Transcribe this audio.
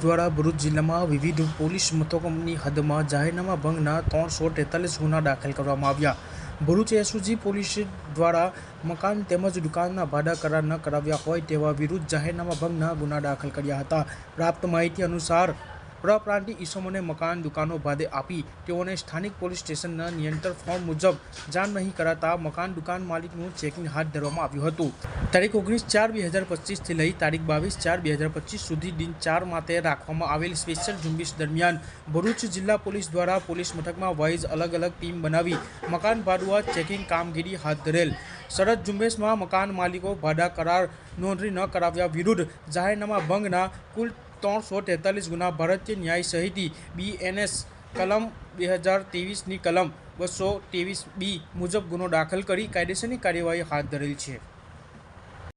દ્વારા ભરૂચ જિલ્લામાં વિવિધ પોલીસ મથકોની હદમાં જાહેરનામા ભંગના 343 ગુના દાખલ કરવામાં આવ્યા। ભરૂચ એસઓજી પોલીસ દ્વારા મકાન તેમજ દુકાનના ભાડા કરાર ન કરાવ્યા હોય તેવા વિરુદ્ધ જાહેરનામા ભંગના ગુના દાખલ કર્યા હતા। પ્રાપ્ત માહિતી અનુસાર પરપ્રાંતીય ઈસમોને મકાન દુકાનો ભાડે આપી તેઓને સ્થાનિક પોલીસ સ્ટેશનના નિયંત્રણ ફોર્મ મુજબ જાણ નહીં કરાતા મકાન દુકાન માલિકનું ચેકિંગ હાથ ધરવામાં આવ્યું હતું। તારીખ 19/4/2025 થી લઈ તારીખ 22/4/2025 સુધી દિન 4 માટે રાખવામાં આવેલ સ્પેશિયલ ઝુંબેશ દરમિયાન ભરૂચ જિલ્લા પોલીસ દ્વારા પોલીસ મથકમાં વાઇઝ અલગ અલગ ટીમ બનાવી મકાન ભાડુઆ ચેકિંગ કામગીરી હાથ ધરેલ। સરહદ ઝુંબેશમાં મકાન માલિકો ભાડા કરાર નોંધણી ન કરાવ્યા વિરુદ્ધ જાહેરનામા ભંગના કુલ 343 ગુના ભારતીય ન્યાય સંહિતા BNS કલમ 2023ની કલમ 223B મુજબ ગુનો દાખલ કરી કાયદેસરની કાર્યવાહી હાથ ધરેલ છે।